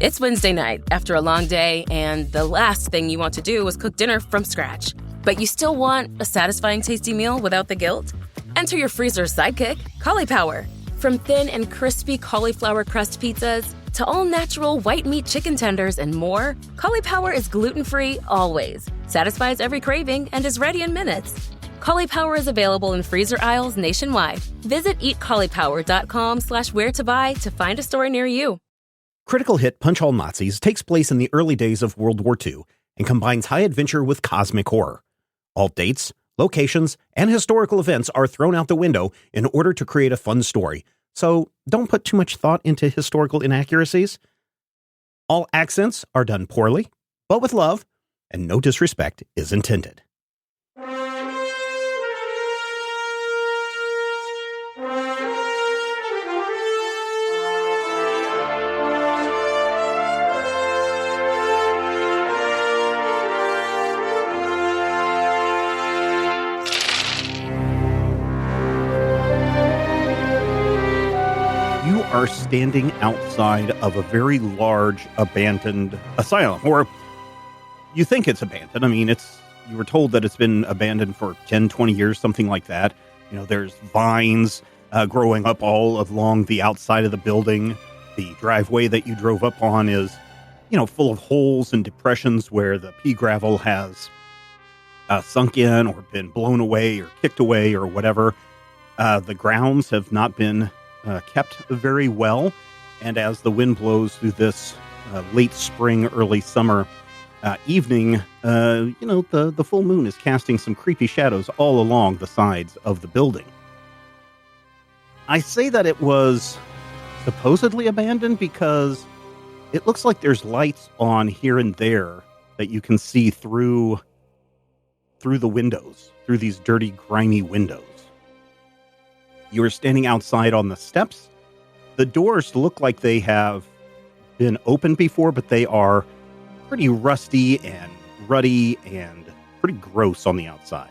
It's Wednesday night after a long day, and the last thing you want to do is cook dinner from scratch. But you still want a satisfying, tasty meal without the guilt? Enter your freezer's sidekick, Cauliflower. From thin and crispy cauliflower crust pizzas to all-natural white meat chicken tenders and more, Cauliflower is gluten-free always, satisfies every craving, and is ready in minutes. Cauliflower is available in freezer aisles nationwide. Visit eatcauliflower.com/where-to-buy to find a store near you. Critical hit Punch All Nazis takes place in the early days of World War II and combines high adventure with cosmic horror. All dates, locations, and historical events are thrown out the window in order to create a fun story, so don't put too much thought into historical inaccuracies. All accents are done poorly, but with love, and no disrespect is intended. Are standing outside of a very large abandoned asylum, or you think it's abandoned. I mean, you were told that it's been abandoned for 10, 20 years, something like that. You know, there's vines growing up all along the outside of the building. The driveway that you drove up on is, full of holes and depressions where the pea gravel has sunk in or been blown away or kicked away or whatever. The grounds have not been kept very well, and as the wind blows through this late spring, early summer evening, the full moon is casting some creepy shadows all along the sides of the building. I say that it was supposedly abandoned because it looks like there's lights on here and there that you can see through the windows, through these dirty, grimy windows. You are standing outside on the steps. The doors look like they have been opened before, but they are pretty rusty and ruddy and pretty gross on the outside.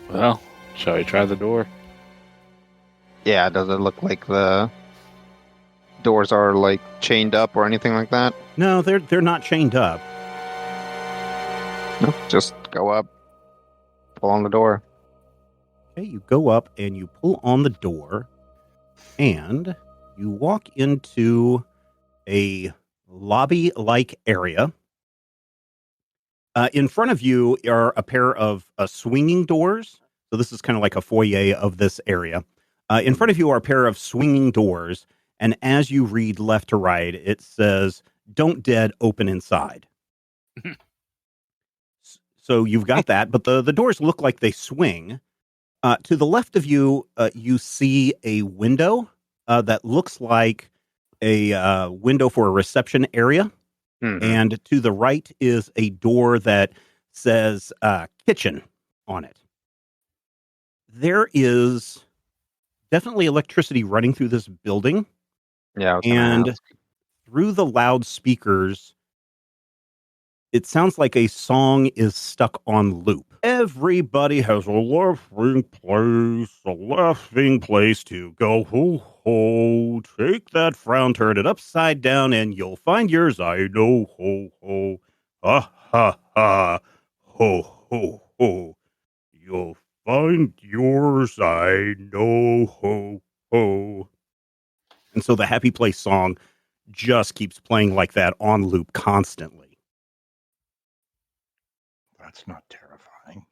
Well, shall we try the door? Yeah, does it look like the doors are like chained up or anything like that? No, they're not chained up. No, just go up, pull on the door. Okay, you go up and you pull on the door, and you walk into a lobby-like area. In front of you are a pair of swinging doors. So this is kind of like a foyer of this area. In front of you are a pair of swinging doors, and as you read left to right, it says, "Don't dead, open inside." So you've got that, but the doors look like they swing. To the left of you, you see a window that looks like a window for a reception area. Mm-hmm. And to the right is a door that says kitchen on it. There is definitely electricity running through this building. Yeah. And through the loudspeakers, it sounds like a song is stuck on loop. Everybody has a laughing place to go. Ho, ho, take that frown, turn it upside down, and you'll find yours. I know, ho, ho, ha, ha, ha, ho, ho, ho. You'll find yours. I know, ho, ho. And so the Happy Place song just keeps playing like that on loop constantly. That's not terrifying.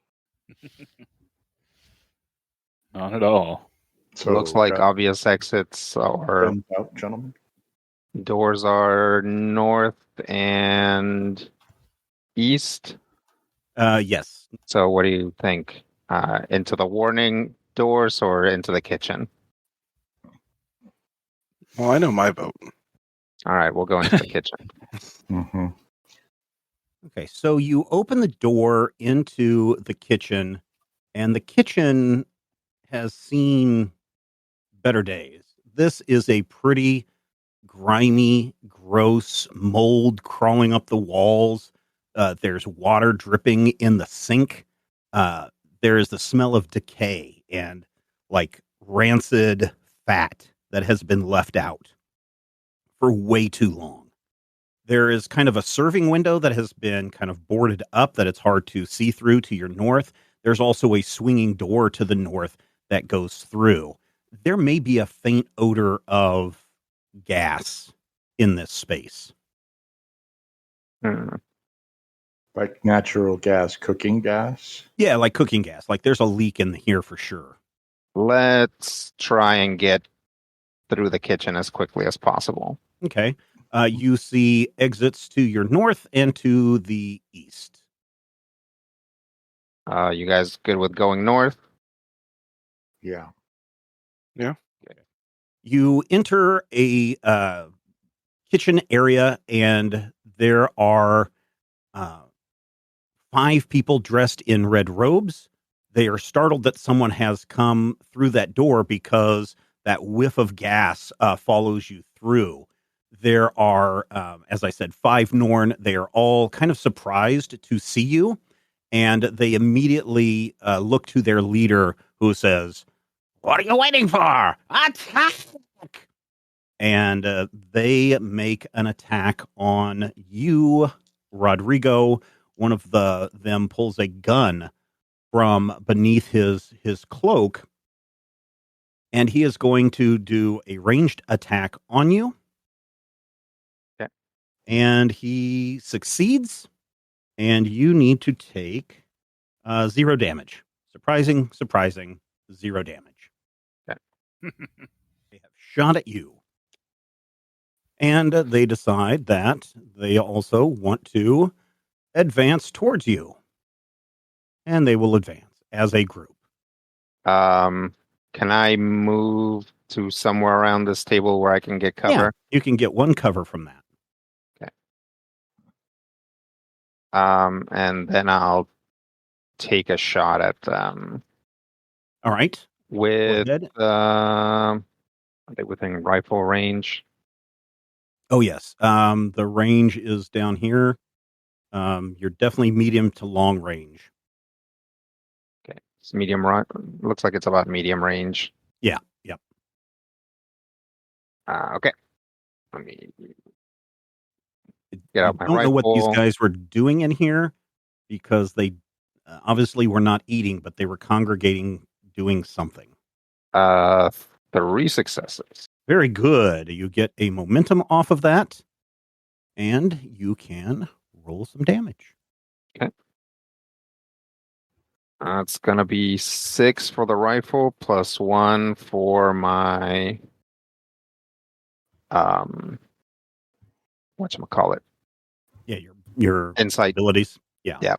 Not at all. So it looks like obvious exits are out, gentlemen. Doors are north and east. Yes. So what do you think? Into the warning doors or into the kitchen? Well, I know my vote. All right, we'll go into the kitchen. Mm-hmm. Okay, so you open the door into the kitchen, and the kitchen has seen better days. This is a pretty grimy, gross mold crawling up the walls. There's water dripping in the sink. There is the smell of decay and like rancid fat that has been left out for way too long. There is kind of a serving window that has been kind of boarded up that it's hard to see through to your north. There's also a swinging door to the north that goes through. There may be a faint odor of gas in this space. Hmm. Like natural gas, cooking gas. Yeah, like cooking gas. Like there's a leak in here for sure. Let's try and get through the kitchen as quickly as possible. Okay. You see exits to your north and to the east. You guys good with going north? Yeah. You enter a kitchen area, and there are 5 people dressed in red robes. They are startled that someone has come through that door because that whiff of gas follows you through. There are, as I said, 5 Norn. They are all kind of surprised to see you, and they immediately look to their leader, who says, "What are you waiting for? Attack!" And they make an attack on you, Rodrigo. One of them pulls a gun from beneath his cloak, and he is going to do a ranged attack on you. Okay. And he succeeds, and you need to take 0 damage. Surprising, 0 damage. Okay. They have shot at you. And they decide that they also want to advance towards you. And they will advance as a group. Can I move to somewhere around this table where I can get cover? Yeah, you can get 1 cover from that. And then I'll take a shot at them. All right. With Go ahead. are they within rifle range? Oh, yes. The range is down here. You're definitely medium to long range. Okay, it's medium. Looks like it's about medium range. Yeah. Yep. Okay. Let me get out my I don't know what these rifle. guys were doing in here, because they obviously were not eating, but they were congregating doing something. 3 successes. Very good. You get a momentum off of that, and you can roll some damage. It's gonna be 6 for the rifle plus 1 for my whatchamacallit? Yeah, your Insight. abilities. Yeah. Yeah.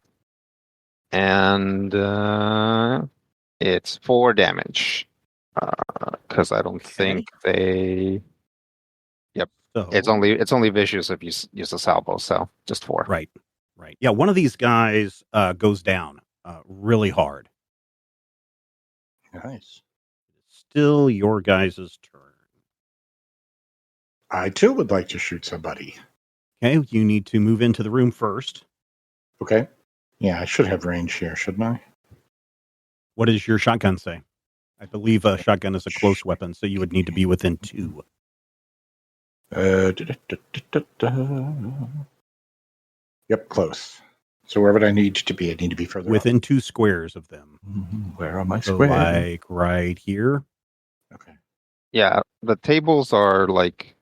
And it's 4 damage. Because I don't think they. So It's only vicious if you use a salvo, so just 4. right. Yeah, one of these guys goes down really hard. Nice. Still your guys' turn. I too would like to shoot somebody. Okay, you need to move into the room first. Okay. Yeah, I should have range here, shouldn't I? What does your shotgun say? I believe a shotgun is a close weapon, so you would need to be within 2. Yep, close. So where would I need to be? I need to be further Within 2 squares of them. up. Where are my So squares? like right here. Okay. Yeah, the tables are like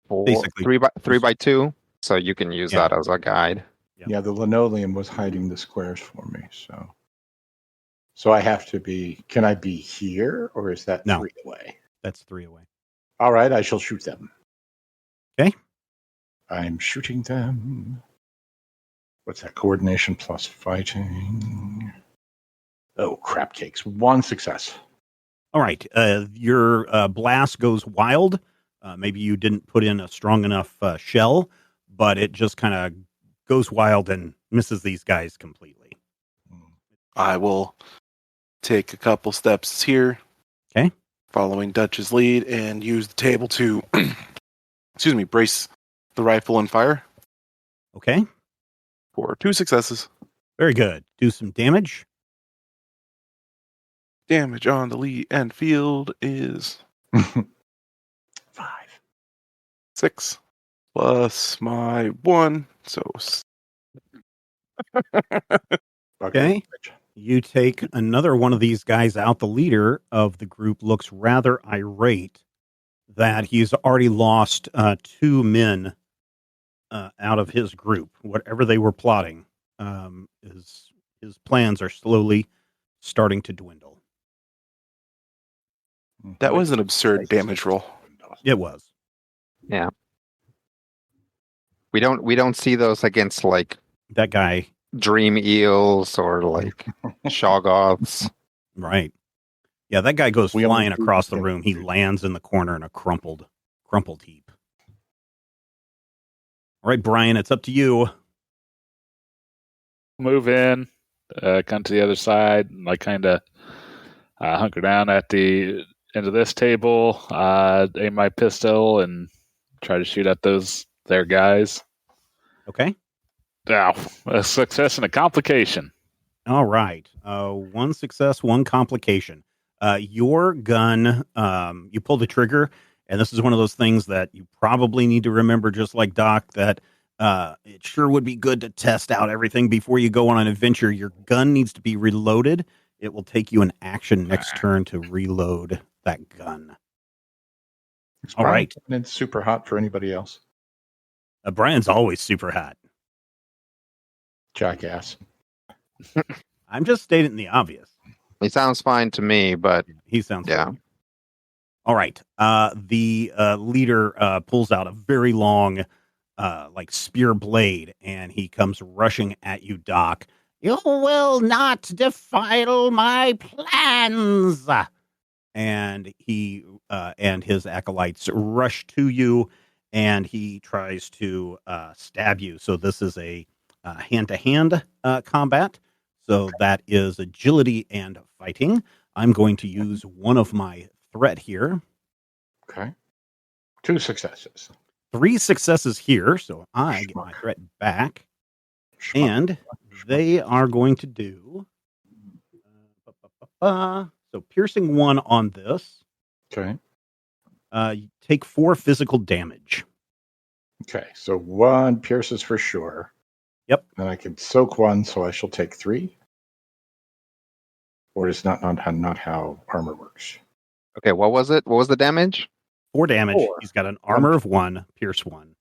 Basically. 3 by 2, so you can use Yeah. that as a guide. Yeah, the linoleum was hiding the squares for me, so I have to be. Can I be here, or is that No. 3 away? That's 3 away. All right, I shall shoot them. Okay. I'm shooting them. What's that? Coordination plus fighting. Oh, crap cakes. 1 success. All right. Your blast goes wild. Maybe you didn't put in a strong enough shell, but it just kind of goes wild and misses these guys completely. I will take a couple steps here. Okay. Following Dutch's lead and use the table to, brace the rifle and fire Okay. for 2 successes. Very good. Do some damage. Damage on the lead and field is 5. 6. plus my 1. So Okay. You take another one of these guys out. The leader of the group looks rather irate that he's already lost 2 men out of his group. Whatever they were plotting, his plans are slowly starting to dwindle. that was an absurd damage roll. It was. Yeah. We don't see those against like That guy. dream eels or like shoggoths. Right. Yeah, that guy goes We only flying do across the the room. He thing. lands in the corner in a crumpled heap. All right, Brian, it's up to you. Move in, come to the other side, and I kind of hunker down at the end of this table, aim my pistol, and try to shoot at their guys. Okay. Now, a success and a complication. All right. 1 success, 1 complication. Your gun, you pull the trigger, and this is one of those things that you probably need to remember, just like Doc, that it sure would be good to test out everything before you go on an adventure. Your gun needs to be reloaded. It will take you an action next turn to reload that gun. All right. And it's super hot for anybody else. Brian's always super hot. Jackass. I'm just stating the obvious. He sounds fine to me, but He sounds yeah. fine. All right. The leader pulls out a very long, like spear blade, and he comes rushing at you, Doc. You will not defile my plans. And he and his acolytes rush to you, and he tries to stab you. So this is a hand-to-hand combat. So that is agility and fighting. I'm going to use one of my threat here. Okay. 2 successes. 3 successes here, so I get my threat back. And they are going to do so piercing 1 on this. Okay. You take 4 physical damage. Okay. So 1 pierces for sure. Yep. And I can soak 1, so I shall take 3. Or is not how armor works. Okay, what was it? What was the damage? 4 damage. 4. He's got an armor of 1, pierce 1.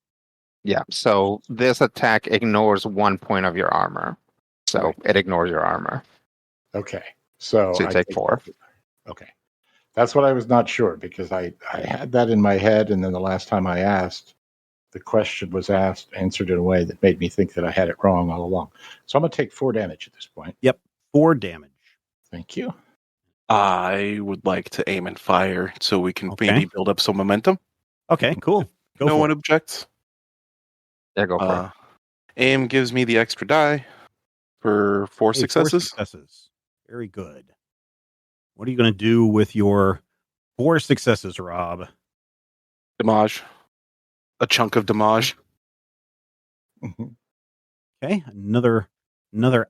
Yeah, so this attack ignores 1 point of your armor. So Right. it ignores your armor. Okay. So So you I take 4. Okay. That's what I was not sure, because I had that in my head, and then the last time I asked, the question was answered in a way that made me think that I had it wrong all along. So I'm going to take 4 damage at this point. Yep, 4 damage. Thank you. I would like to aim and fire so we can Okay. maybe build up some momentum. Okay, cool. Go No for one it. objects. Yeah, go for it. Aim gives me the extra die for 4 Hey, 4 successes. successes. Very good. What are you going to do with your 4 successes, Rob? Damage. A chunk of damage. Mhm. Okay, another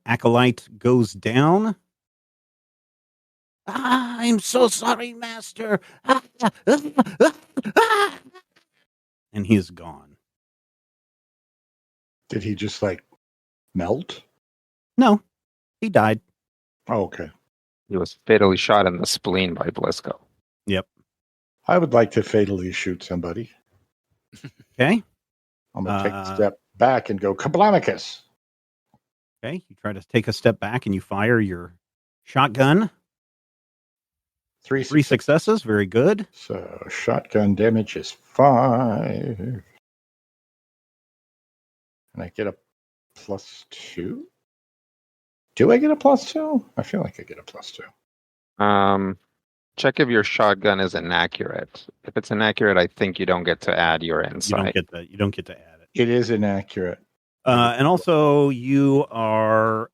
acolyte goes down. I'm so sorry, master. And he is gone. Did he just like melt? No, he died. Oh, okay. He was fatally shot in the spleen by Blisco. Yep. I would like to fatally shoot somebody. Okay. I'm going to take a step back and go Kablamicus. Okay. You try to take a step back and you fire your shotgun. 3 3 successes. Very good. So shotgun damage is 5. And I get a +2. Do I get a +2? I feel like I get a +2. Check if your shotgun is inaccurate. If it's inaccurate, I think you don't get to add your You insight. don't get to add it. It is inaccurate. And also you are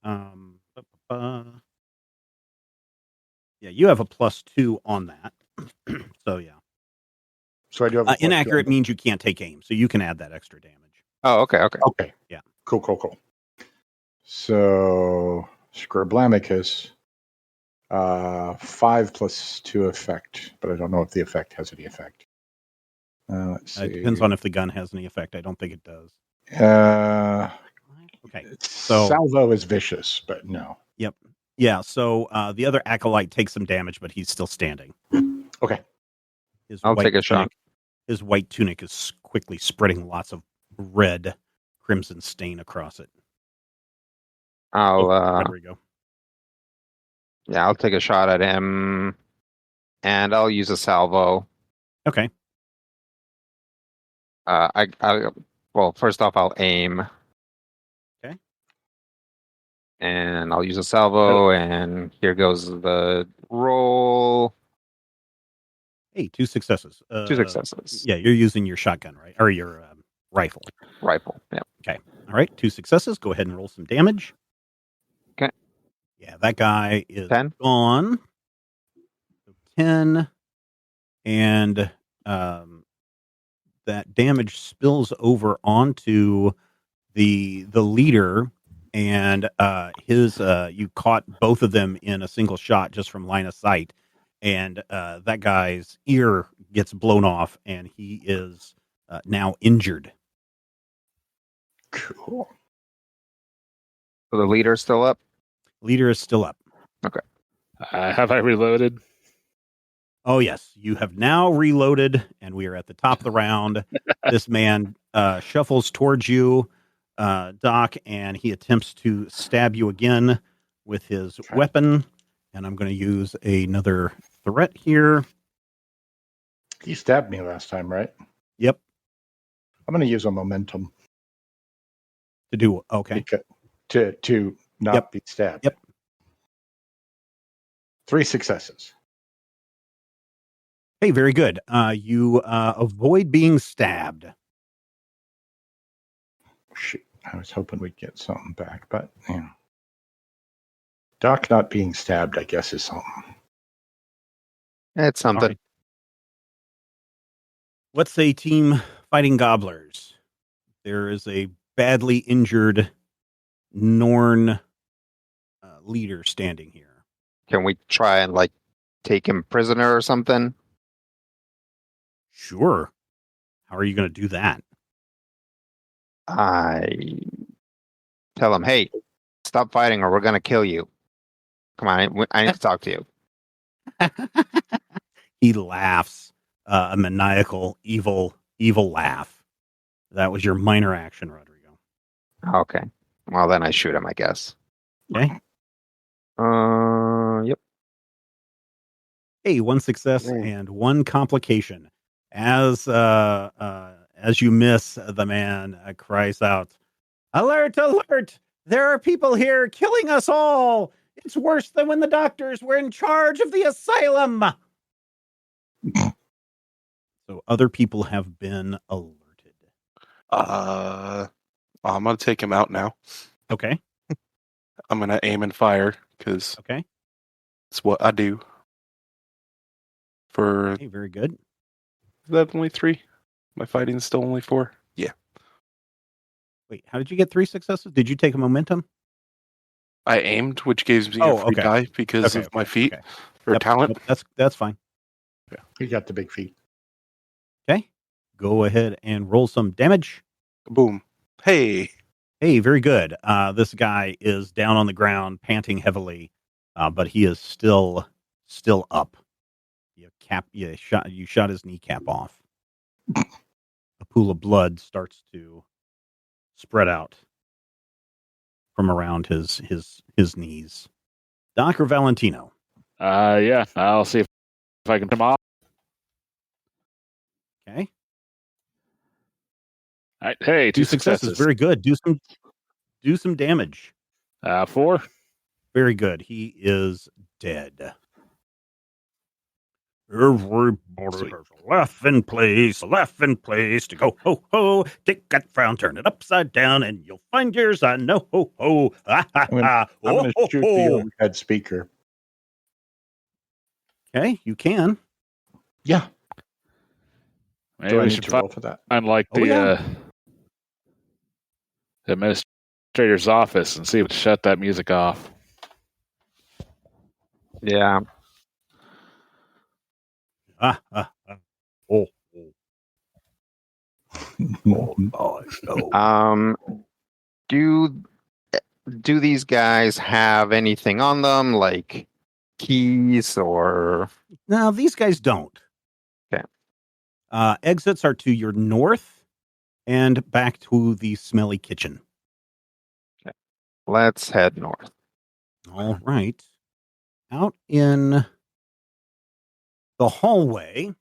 you have a +2 on that. So yeah. So I do have a inaccurate +2. means you can't take aim, so you can add that extra damage. Oh, okay. Okay. Yeah. Cool. So Scriblamicus, 5 +2 effect, but I don't know if the effect has any effect. Let's see. It depends on if the gun has any effect. I don't think it does. Okay. So salvo is vicious, but no. Yep. Yeah. So the other acolyte takes some damage, but he's still standing. Okay. I'll take a shot. His white tunic is quickly spreading lots of red crimson stain across it. Rodrigo. Yeah, I'll take a shot at him, and I'll use a salvo. Okay. Well, first off, I'll aim. Okay. And I'll use a salvo, and here goes the roll. Hey, 2 successes. 2 successes. Yeah, you're using your shotgun, right? Or your rifle. Rifle, yeah. Okay. All right, 2 successes. Go ahead and roll some damage. Okay. Yeah, that guy is 10? gone. 10. And that damage spills over onto the leader, and you caught both of them in a single shot just from line of sight, and that guy's ear gets blown off, and he is now injured. Cool. So the leader's still up? Leader is still up. Okay. Have I reloaded? Oh, yes. You have now reloaded, and we are at the top of the round. This man shuffles towards you, Doc, and he attempts to stab you again with his weapon. And I'm going to use another threat here. He stabbed me last time, right? Yep. I'm going to use a momentum. To do, okay. To not be stabbed. Yep. 3 successes. Hey, very good. You avoid being stabbed. Shoot, I was hoping we'd get something back, but Doc not being stabbed, I guess, is something. It's something. Right. Let's say team Fighting Gobblers. There is a badly injured Norn leader standing here. Can we try and take him prisoner or something? Sure. How are you going to do that? I tell him, hey, stop fighting or we're going to kill you. Come on, I need to talk to you. He laughs, a maniacal, evil laugh. That was your minor action, Rodrigo. Okay. Well, then I shoot him, I guess. Okay. Yep. Hey, 1 success and 1 complication. As you miss, the man cries out, "Alert, alert! There are people here killing us all! It's worse than when the doctors were in charge of the asylum!" So other people have been alerted. I'm going to take him out now. Okay. I'm going to aim and fire because okay, it's what I do. Okay, very good. Is that only 3? My fighting's still only 4? Yeah. Wait, how did you get 3 successes? Did you take a momentum? I aimed, which gives me a free die because of my feet or talent. Nope, that's fine. Yeah. He got the big feet. Okay. Go ahead and roll some damage. Boom. Hey, very good. This guy is down on the ground, panting heavily, but he is still up. You shot his kneecap off. A pool of blood starts to spread out from around his knees. Doc or Valentino? Yeah, I'll see if I can come off. Okay. All right. Hey, 2 successes. Very good. Do some damage. 4. Very good. He is dead. Everybody has a laughing place to go. Ho, ho. Take that frown, turn it upside down, and you'll find yours. I know. Ho, ho. I'm going to shoot the overhead speaker. Okay, you can. Yeah. Maybe we should roll for that. The administrator's office and see if we shut that music off. Yeah. Oh. Oh, no. Do these guys have anything on them, like keys or? No, these guys don't. Okay. Exits are to your north and back to the smelly kitchen. Okay. Let's head north. All right. Out in the hallway,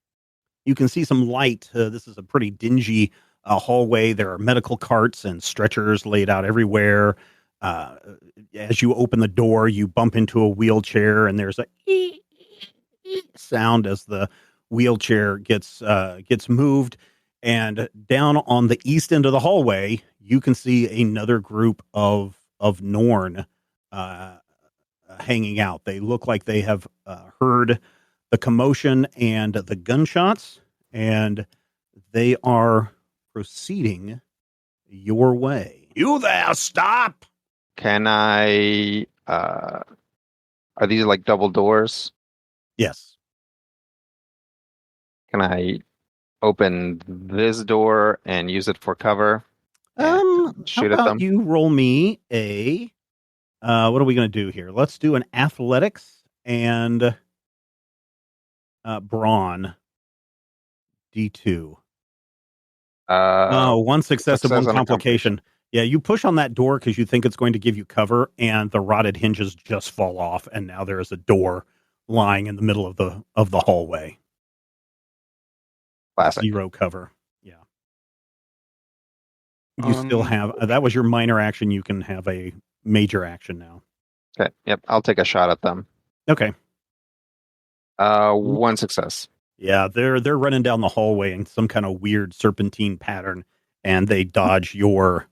you can see some light. This is a pretty dingy hallway. There are medical carts and stretchers laid out everywhere. As you open the door, you bump into a wheelchair, and there's a sound as the wheelchair gets moved. And down on the east end of the hallway, you can see another group of Norn hanging out. They look like they have heard the commotion and the gunshots, and they are proceeding your way. You there, stop! Can I? Are these like double doors? Yes. Can I open this door and use it for cover? How Shoot at about them. you roll me a what are we going to do here? Let's do an athletics and brawn D2. One success and one and a complication. Yeah, you push on that door because you think it's going to give you cover, and the rotted hinges just fall off, and now there is a door lying in the middle of the hallway. Classic. 0 cover. Yeah. You still have that was your minor action. You can have a major action now. Okay. Yep. I'll take a shot at them. Okay. One success. Yeah, they're running down the hallway in some kind of weird serpentine pattern, and they dodge your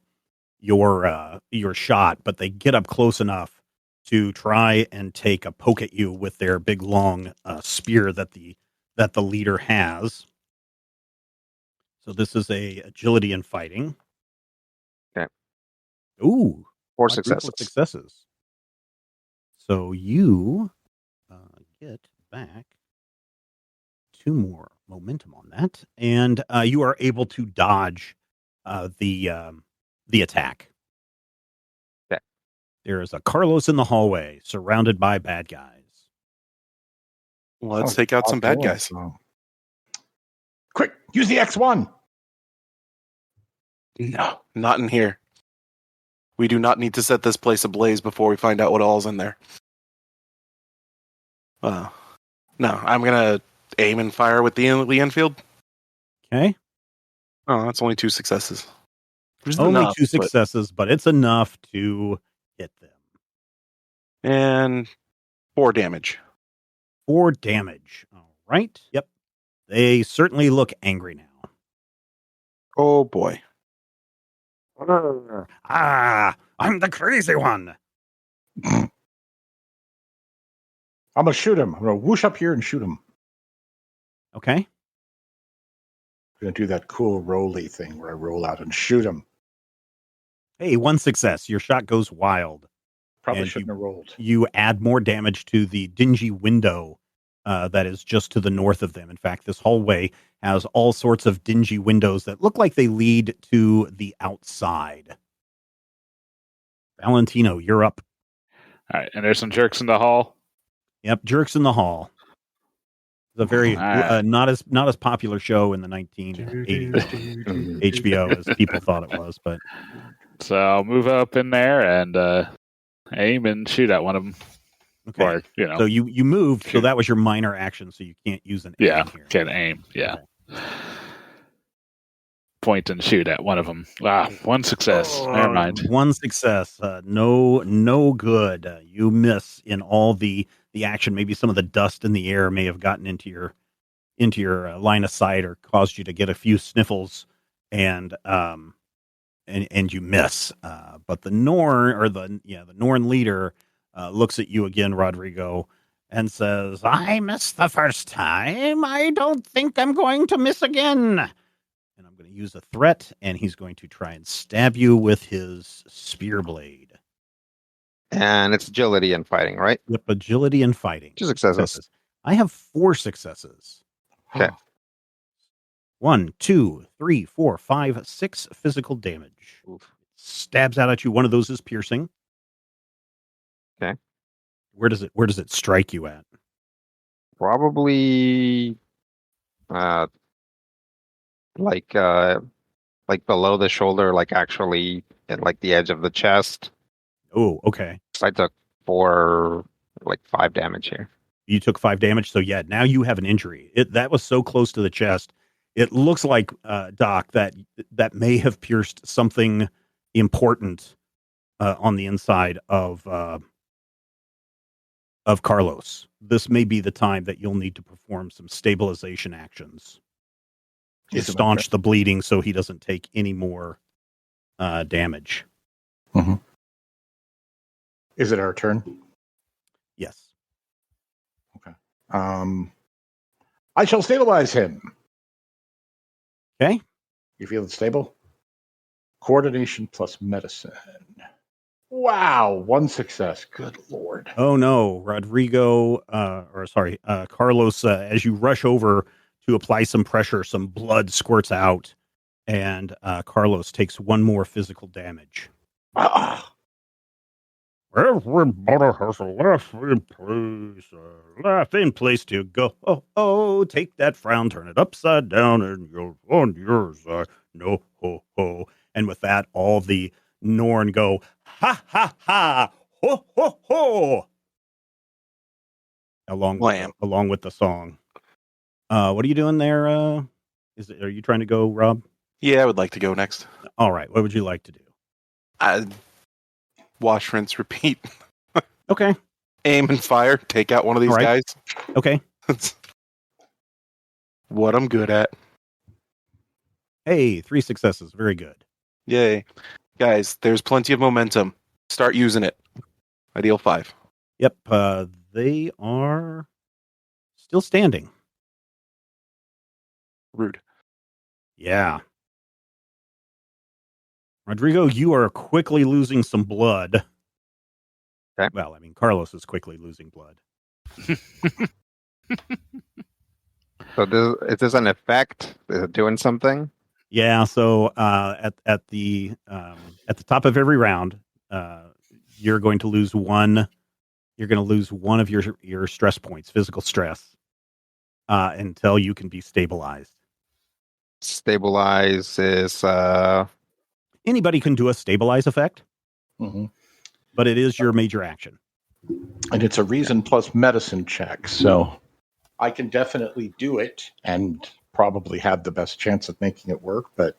shot, but they get up close enough to try and take a poke at you with their big long spear that the leader has. So this is a agility and fighting. Okay. Ooh, 4 successes. Successes. So you get back 2 more momentum on that, and you are able to dodge the attack. Okay. There is a Carlos in the hallway, surrounded by bad guys. Let's take out some bad guys. Quick, use the X1. No, not in here. We do not need to set this place ablaze before we find out what all's in there. No, I'm gonna aim and fire with the Enfield. Okay. Oh, that's only 2 successes. Only enough, 2 successes, but it's enough to hit them. And 4 damage. 4 damage. All right. Yep. They certainly look angry now. Oh boy. I'm the crazy one. I'm going to shoot him. I'm going to whoosh up here and shoot him. Okay. I'm going to do that cool rolly thing where I roll out and shoot him. Hey, 1 success. Your shot goes wild. Probably shouldn't have rolled. You add more damage to the dingy window that is just to the north of them. In fact, this hallway has all sorts of dingy windows that look like they lead to the outside. Valentino, you're up. All right, and there's some jerks in the hall. Yep, jerks in the hall. It's a very not as popular show in the 1980s HBO as people thought it was, but so I'll move up in there and aim and shoot at one of them. okay. Or, so you moved, so that was your minor action, so you can't use an aim here. Can't aim. Yeah. Okay. Point and shoot at one of them. 1 success. Never mind. 1 success. No good. You miss in all the action. Maybe some of the dust in the air may have gotten into your line of sight or caused you to get a few sniffles, and you miss. But the Norn leader looks at you again, Rodrigo, and says, "I missed the first time. I don't think I'm going to miss again." And I'm going to use a threat, and he's going to try and stab you with his spear blade. And it's agility and fighting, right? Yep, agility and fighting. 2 successes. I have 4 successes. Okay. 1, 2, 3, 4, 5, 6 physical damage. Oof. Stabs out at you. One of those is piercing. Okay. Where does it strike you at? Probably, like below the shoulder, like actually at like the edge of the chest. Oh, okay. So I took 5 damage here. You took 5 damage, so yeah, now you have an injury. That was so close to the chest. It looks like, Doc, that may have pierced something important on the inside of Carlos. This may be the time that you'll need to perform some stabilization actions to staunch the bleeding so he doesn't take any more damage. Mm-hmm. Is it our turn? Yes. Okay. I shall stabilize him. Okay. You feel it stable? Coordination plus medicine. Wow, 1 success. Good Lord. Oh no, Carlos, as you rush over to apply some pressure, some blood squirts out, and Carlos takes 1 more physical damage. Everybody has a laughing place to go. Oh, take that frown, turn it upside down, and you're on your side. No, ho, ho. And with that, all the Norn go, ha, ha, ha, ho, ho, ho. Along with the song. What are you doing there? Are you trying to go, Rob? Yeah, I would like to go next. All right. What would you like to do? Wash, rinse, repeat. Okay. Aim and fire. Take out one of these guys. Okay. That's what I'm good at. Hey, 3 successes. Very good. Yay. Guys, there's plenty of momentum. Start using it. Ideal 5. Yep. They are still standing. Rude. Yeah. Rodrigo, you are quickly losing some blood. Okay. Well, I mean, Carlos is quickly losing blood. So is this an effect? Is it doing something? Yeah. So at the top of every round, you're going to lose 1. You're going to lose 1 of your stress points, physical stress, until you can be stabilized. Stabilize is Anybody can do a stabilize effect, mm-hmm. but it is your major action. And it's a reason plus medicine check. So I can definitely do it and probably have the best chance of making it work. But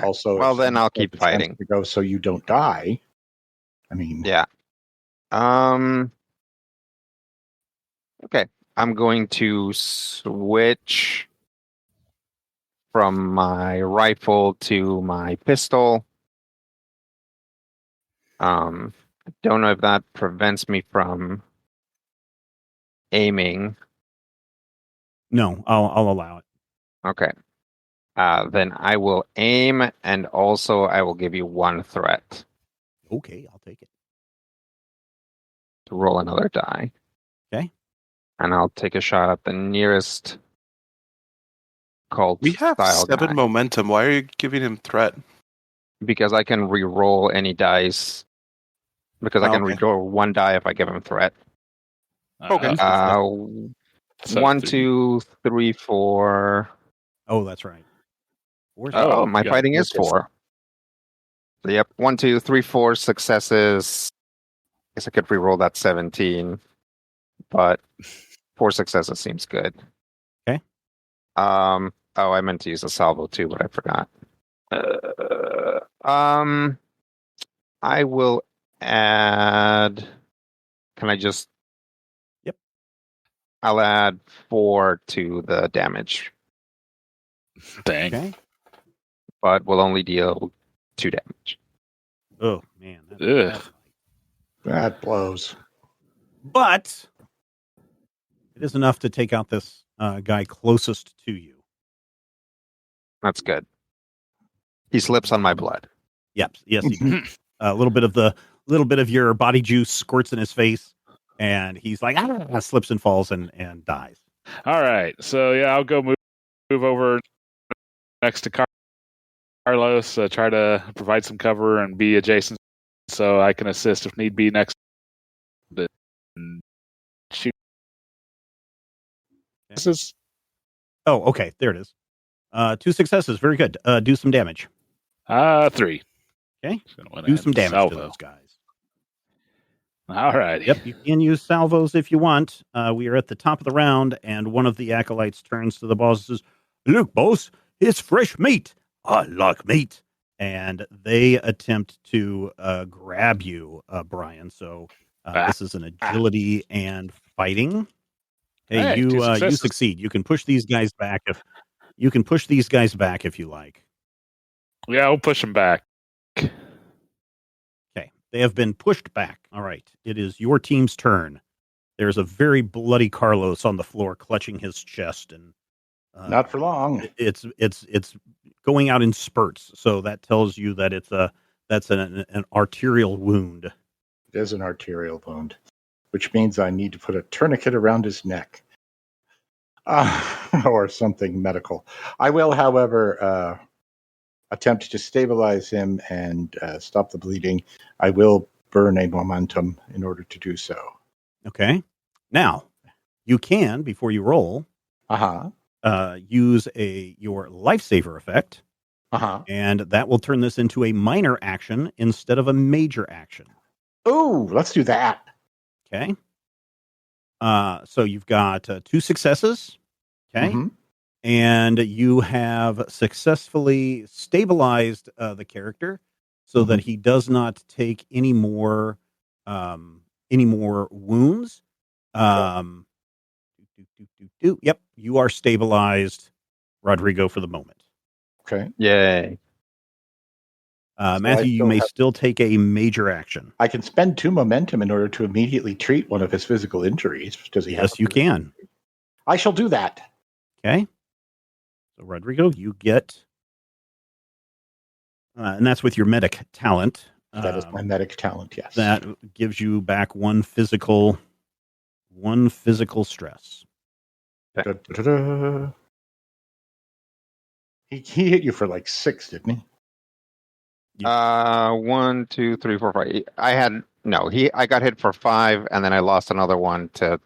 also, well, then I'll keep fighting to go so you don't die. I mean, yeah. Okay, I'm going to switch from my rifle to my pistol. I don't know if that prevents me from aiming. No, I'll allow it. Okay. Then I will aim, and also I will give you 1 threat Okay, I'll take it. to roll another die. Okay. And I'll take a shot at the nearest cult We have style 7 guy. momentum. Why are you giving him threat? Because I can re-roll any dice. Because I can re-roll 1 die if I give him threat. Okay. 1, 2, 3, 4. Oh, that's right. Oh, my fighting is 4. So, yep, 1, 2, 3, 4 successes. Guess I could re-roll that 17, but 4 successes seems good. Okay. Oh, I meant to use a salvo too, but I forgot. I will add. Can I just? Yep. I'll add 4 to the damage. Dang. Okay. But will only deal 2 damage. Oh man. that blows. But it is enough to take out this guy closest to you. That's good. He slips on my blood. Yep. Yes, he does. A little bit of your body juice squirts in his face, and he's like, slips and falls and dies. All right. So yeah, I'll go move over next to Carlos, try to provide some cover and be adjacent so I can assist if need be next to shoot. Okay. Oh, okay. There it is. 2 successes. Very good. Do some damage. 3. Okay. Do some damage to those guys. All right. Yep, you can use salvos if you want. We are at the top of the round, and one of the acolytes turns to the boss and says, "Look, boss, it's fresh meat. I like meat." And they attempt to grab you, Brian. So this is an agility and fighting. Hey, you succeed. You can push these guys back if you like. Yeah, I'll push them back. Okay, they have been pushed back. All right, it is your team's turn. There's a very bloody Carlos on the floor, clutching his chest, and not for long. It's going out in spurts, so that tells you that that's an arterial wound. It is an arterial wound, which means I need to put a tourniquet around his neck, or something medical. I will, however, attempt to stabilize him and stop the bleeding. I will burn a momentum in order to do so. Okay. Now, you can, before you roll, use your lifesaver effect, and that will turn this into a minor action instead of a major action. Oh, let's do that. Okay. So you've got 2 successes. Okay. Mm-hmm. And you have successfully stabilized the character so that he does not take any more wounds. Yep, you are stabilized, Rodrigo, for the moment. Okay. Yay. Matthew, you may still take a major action. I can spend 2 momentum in order to immediately treat one of his physical injuries. Does he? Yes, you can. I shall do that. Okay. So, Rodrigo, you get, and that's with your medic talent. That is my medic talent, yes. That gives you back one physical stress. Da, da, da, da. He hit you for like 6, didn't he? 1, 2, 3, 4, 5. I got hit for 5, and then I lost another one to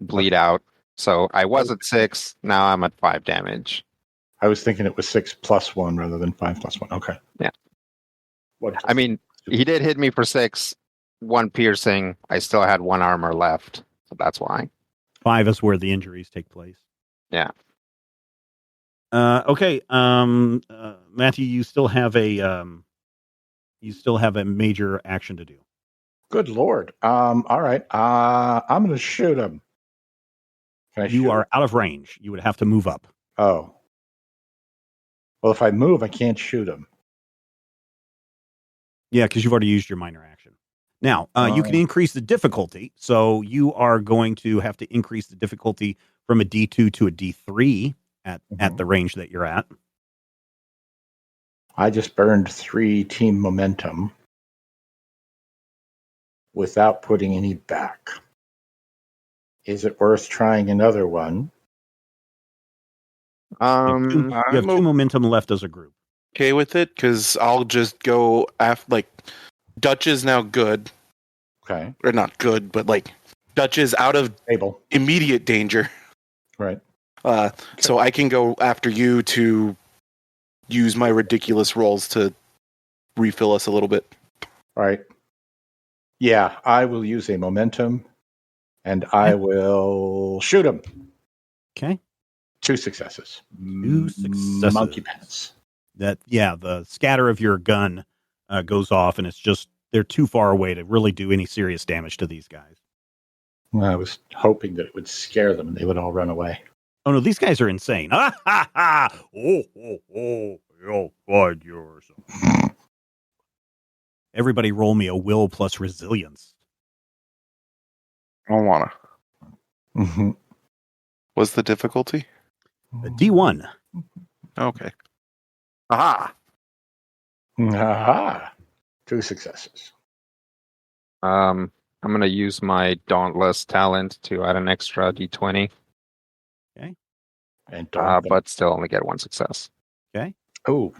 bleed out. So I was at 6. Now I'm at 5 damage. I was thinking it was 6 plus 1 rather than 5 plus 1. Okay. Yeah. I mean, he did hit me for 6, 1 piercing. I still had 1 armor left, so that's why. 5 is where the injuries take place. Yeah. Okay. Matthew, you still have a major action to do. Good Lord. All right. I'm going to shoot him. You are out of range. You would have to move up. Oh. Well, if I move, I can't shoot him. Yeah, because you've already used your minor action. Now, you can increase the difficulty. So you are going to have to increase the difficulty from a D2 to a D3 at the range that you're at. I just burned 3 team momentum without putting any back. Is it worth trying another one? You have 2 momentum left as a group. Okay with it, because I'll just go after, Dutch is now good. Okay. Or not good, but Dutch is out of immediate danger. Right. So I can go after you to use my ridiculous rolls to refill us a little bit. All right. Yeah, I will use a momentum, and I will shoot him. Okay. 2 successes. 2 successes. Monkey pants. The scatter of your gun goes off, and they're too far away to really do any serious damage to these guys. Well, I was hoping that it would scare them and they would all run away. Oh, no, these guys are insane. Ah, ha, ha. You'll find yours. Everybody roll me a will plus resilience. I don't want to. Mm-hmm. What's the difficulty? A D1. Okay. Aha! 2 successes. I'm going to use my Dauntless talent to add an extra D20. Okay. And but still only get 1 success. Okay. Oh,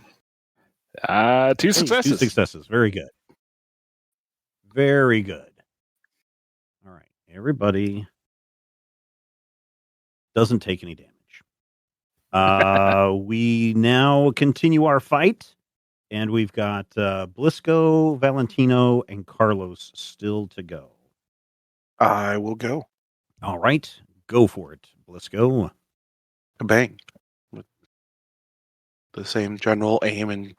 2 successes. 2 successes. Very good. Very good. All right. Everybody doesn't take any damage. We now continue our fight, and we've got Blisco, Valentino, and Carlos still to go. I will go. All right. Go for it, Blisco. Bang. With the same general aim and...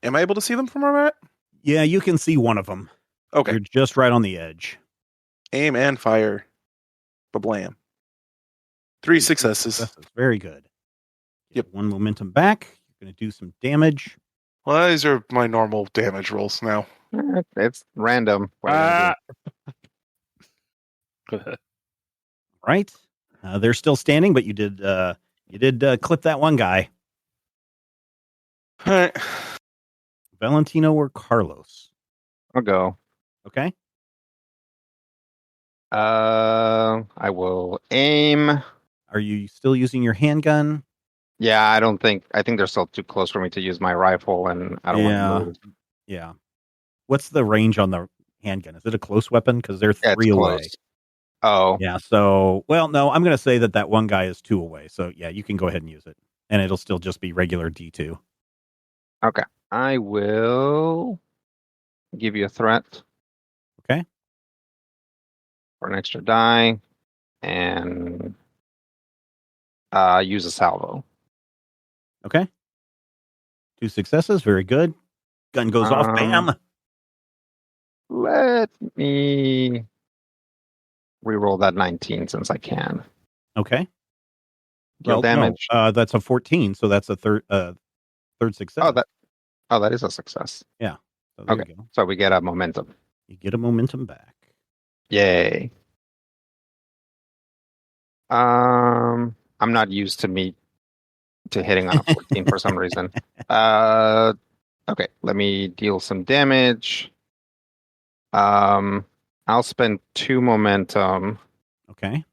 Am I able to see them from where I'm at? Yeah, you can see one of them. Okay. You're just right on the edge. Aim and fire. Ba-blam. 3 successes. Very good. Yep. 1 momentum back. You're going to do some damage. Well, these are my normal damage rolls now. It's random. What are you gonna Right. They're still standing, but you did clip that one guy. All right. Valentino or Carlos? do? I'll go. Okay. I will aim. Are you still using your handgun? Yeah, I think they're still too close for me to use my rifle, and I don't want to move. Yeah. What's the range on the handgun? Is it a close weapon? Because they're 3 It's away. close. Oh. Yeah. So, well, no, I'm going to say that one guy is 2 away. So, yeah, you can go ahead and use it. And it'll still just be regular D2. Okay. I will give you a threat. Okay. For an extra die. And use a salvo. Okay. 2 successes. Very good. Gun goes off. Bam. Let me reroll that 19 since I can. Okay. Deal damage. No, that's a 14, so that's a third success. That is a success. Yeah. So there Okay. you go. So we get a momentum. You get a momentum back. Yay. I'm not used to hitting on a 14 for some reason. Okay, let me deal some damage. I'll spend 2 momentum Okay.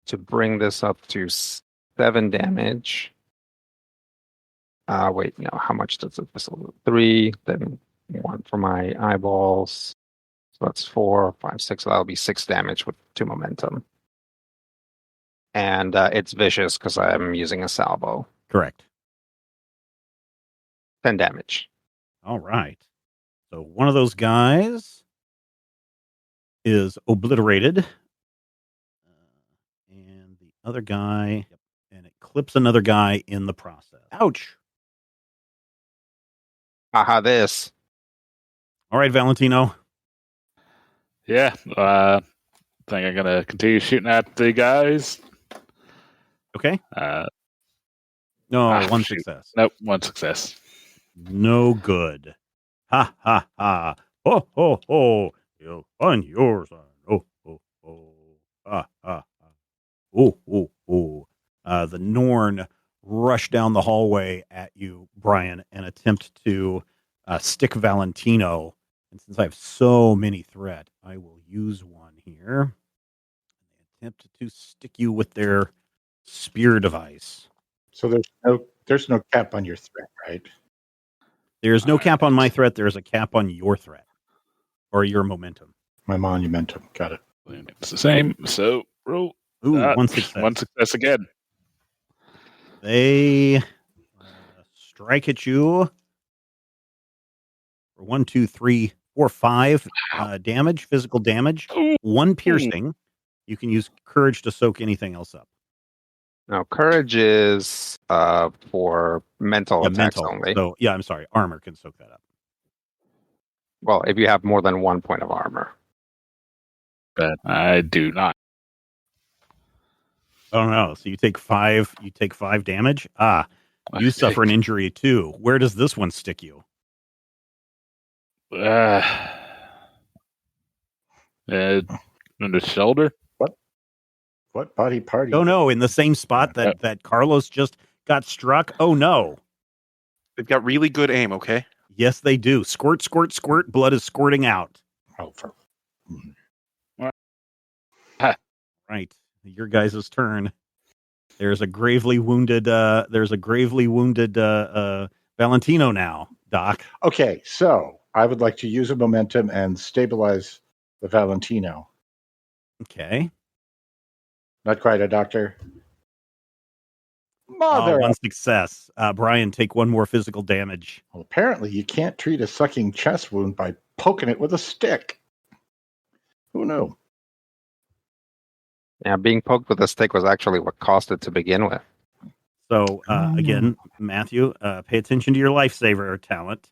to bring this up to 7 damage. Wait, no, how much does it? 3, then 1 for my eyeballs. So that's 4, 5, 6. So that'll be 6 damage with 2 momentum. And it's vicious because I'm using a salvo. Correct. 10 damage. All right. So one of those guys is obliterated. And the other guy, and it clips another guy in the process. Ouch. Aha, this. All right, Valentino. Yeah. Think I'm gonna continue shooting at the guys. Okay. No, 1 shoot. success. Nope, 1 success. No good. Ha ha ha. Ho ho ho. You'll find yours. Oh ho ho. Ha ha ha. Oh oh oh. The Norn rush down the hallway at you, Brian, and attempt to stick Valentino. And since I have so many threat, I will use one here. They attempt to stick you with their spear device. So there's no cap on your threat, right? There's no cap on my threat. There's a cap on your threat or your momentum. My monumentum. Got it. It's the same. So roll. Ooh, 1 success. 1 success again. They strike at you for 1, 2, 3, 4, 5 damage, physical damage, 1 piercing. You can use courage to soak anything else up. Now, courage is for mental attacks only. So, yeah, I'm sorry. Armor can soak that up. Well, if you have more than 1 point of armor. But I do not. Oh no! So you take 5. You take 5 damage. You suffer an injury too. Where does this one stick you? In the shoulder. What body party? Oh no! In the same spot that Carlos just got struck. Oh no! They've got really good aim. Okay. Yes, they do. Squirt, squirt, squirt. Blood is squirting out. Oh, Right. Your guys' turn. There's a gravely wounded Valentino now, Doc. Okay, so I would like to use a momentum and stabilize the Valentino. Okay. Not quite a doctor. Mother. One success. Brian, take one more physical damage. Well, apparently you can't treat a sucking chest wound by poking it with a stick. Who knew? Yeah, being poked with a stick was actually what caused it to begin with. So, again, Matthew, pay attention to your lifesaver talent.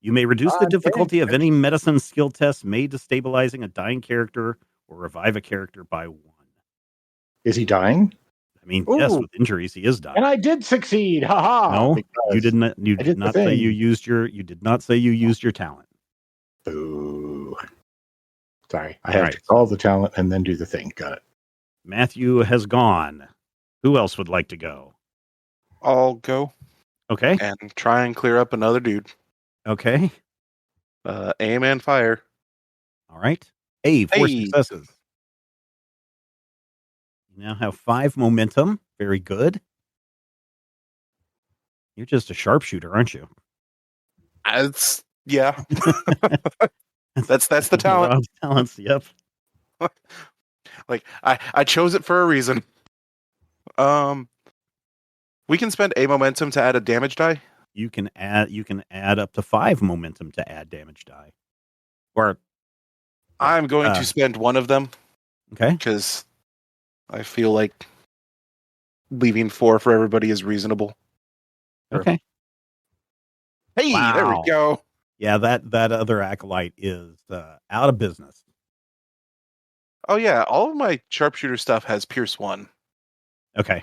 You may reduce the difficulty of any medicine skill test made to stabilizing a dying character or revive a character by 1. Is he dying? I mean, yes, with injuries, he is dying. And I did succeed. Ha ha. No, you didn't. You did not say you used your. You did not say you used your talent. Boo. Sorry, I had to call the talent and then do the thing. Got it. Matthew has gone. Who else would like to go? I'll go. Okay. And try and clear up another dude. Okay. Aim and fire. All right. 4 successes. You now have 5 momentum. Very good. You're just a sharpshooter, aren't you? Yeah. that's the talent. Rob's talents, yep. Like I chose it for a reason. We can spend a momentum to add a damage die. You can add up to 5 momentum to add damage die. Or I'm going to spend one of them. Okay. Because I feel like leaving 4 for everybody is reasonable. Okay. Hey, there we go. Yeah, that other acolyte is out of business. Oh yeah, all of my sharpshooter stuff has Pierce 1. Okay.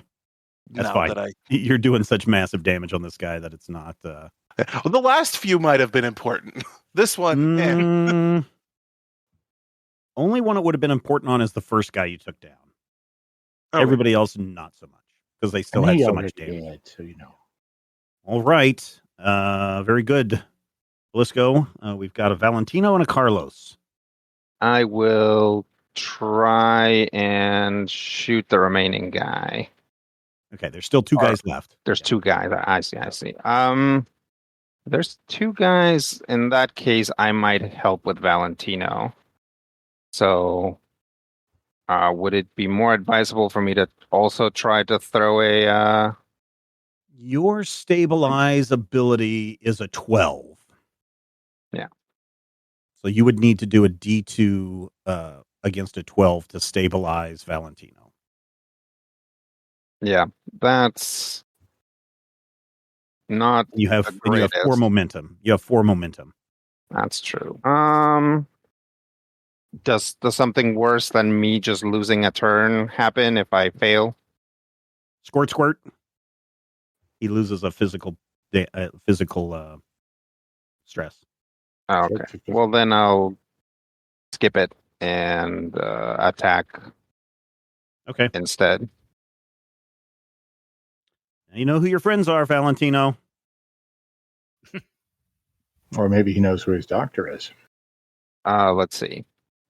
That's now fine. You're doing such massive damage on this guy that it's not... Well, the last few might have been important. This one... Only one it would have been important on is the first guy you took down. Okay. Everybody else, not so much. Because they still had so much damage. So you know. All right. Very good. Blisco, we've got a Valentino and a Carlos. I will try and shoot the remaining guy. Okay, there's still 2 guys left. There's 2 guys. I see. There's 2 guys. In that case, I might help with Valentino. So, would it be more advisable for me to also try to throw a... Your stabilize ability is a 12. Yeah. So you would need to do a D2 against a 12 to stabilize Valentino. Yeah, that's not. You have 4 momentum. You have 4 momentum. That's true. Does something worse than me just losing a turn happen if I fail? Squirt. He loses a physical stress. Oh, okay. Well, then I'll skip it and attack. Okay. Instead. You know who your friends are, Valentino. Or maybe he knows who his doctor is. Let's see.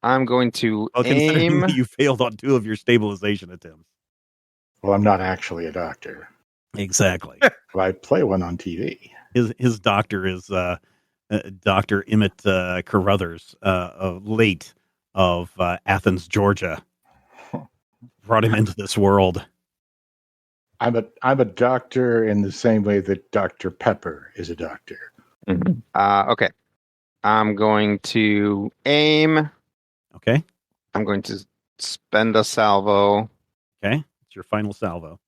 I'm going to aim. You failed on 2 of your stabilization attempts. Well, I'm not actually a doctor. Exactly. But I play one on TV. His doctor is Dr. Emmett Carruthers, late of Athens, Georgia. Brought him into this world. I'm a doctor in the same way that Dr. Pepper is a doctor. Mm-hmm. Okay. I'm going to aim. Okay. I'm going to spend a salvo. Okay. It's your final salvo.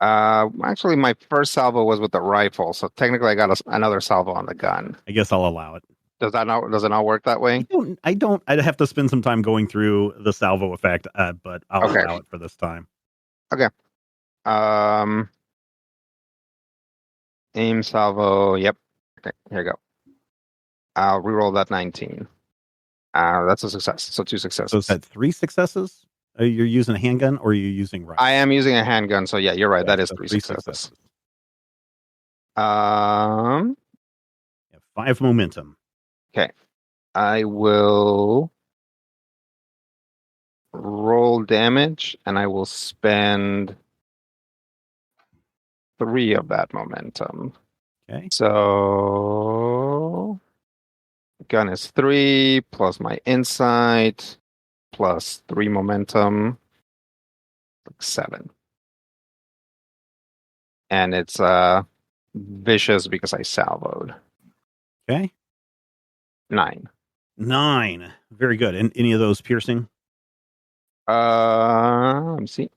Actually, my first salvo was with the rifle, so technically I got another salvo on the gun. I guess I'll allow it. Does it not work that way? I don't. I'd have to spend some time going through the salvo effect, but I'll allow it for this time. Okay. Aim salvo. Yep. Okay, here you go. I'll reroll that 19. That's a success. So 2 successes. So is that 3 successes? You're using a handgun or are you using rifle? I am using a handgun, so yeah, you're right. That is 3 successes. You have 5 momentum. Okay. I will roll damage, and I will spend 3 of that momentum. Okay. So gun is 3 plus my insight plus 3 momentum, 7. And it's vicious because I salvoed. Okay. 9. 9. Very good. And any of those piercing? Let me see.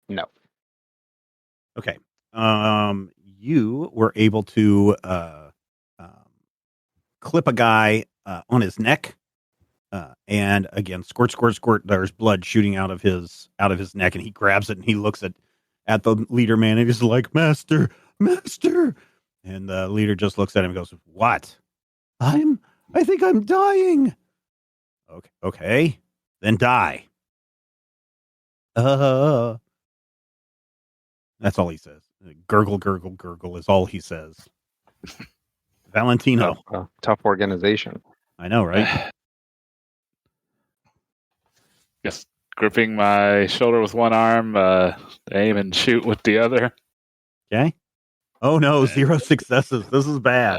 No. Okay. You were able to clip a guy on his neck, and again, squirt, squirt, squirt. There's blood shooting out of his neck, and he grabs it and he looks at the leader man, and he's like, "Master, master!" And the leader just looks at him and goes, "What? I think I'm dying." Okay, then die. That's all he says. Gurgle, gurgle, gurgle is all he says. Valentino. Tough organization. I know, right? Just gripping my shoulder with one arm, aim and shoot with the other. Okay. Oh no, 0 successes. This is bad.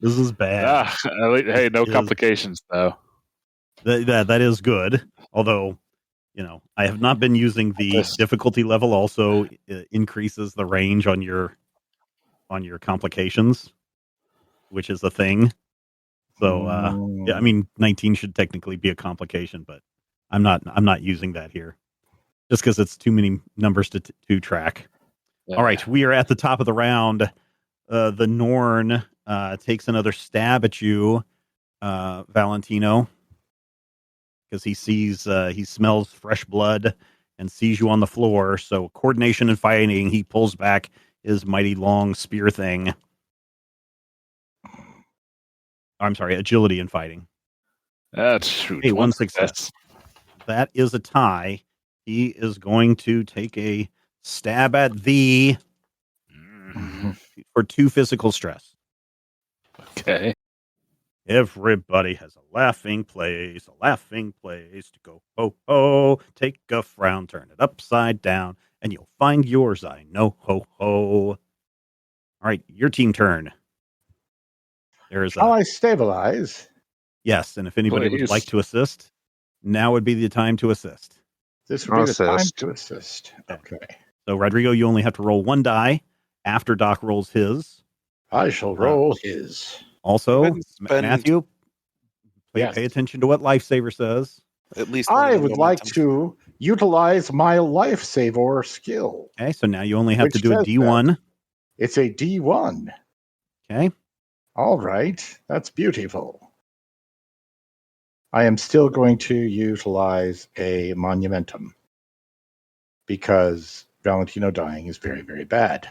This is bad. Hey, no complications though. That is good. Although, I have not been using the difficulty level. Also, increases the range on your complications, which is a thing. So, yeah, I mean, 19 should technically be a complication, but I'm not using that here, just because it's too many numbers to track. Yeah. All right, we are at the top of the round. The Norn takes another stab at you, Valentino, because he smells fresh blood and sees you on the floor. So coordination and fighting, he pulls back his mighty long spear thing. I'm sorry, agility and fighting. That's hey, 1 success. That is a tie. He is going to take a stab at thee for 2 physical stress. Okay. Everybody has a laughing place to go. Ho, ho, take a frown, turn it upside down, and you'll find yours, I know. Ho, ho. All right, your team turn. Shall I stabilize? Yes, and if anybody would like to assist, now would be the time to assist. This would be the time to assist. Okay. So, Rodrigo, you only have to roll 1 die after Doc rolls his. I shall roll his. Also, Matthew, pay attention to what Lifesaver says. At least I would like to utilize my Lifesaver skill. Okay, so now you only have to do a D1. It's a D1. Okay. All right. That's beautiful. I am still going to utilize a Monumentum because Valentino dying is very, very bad.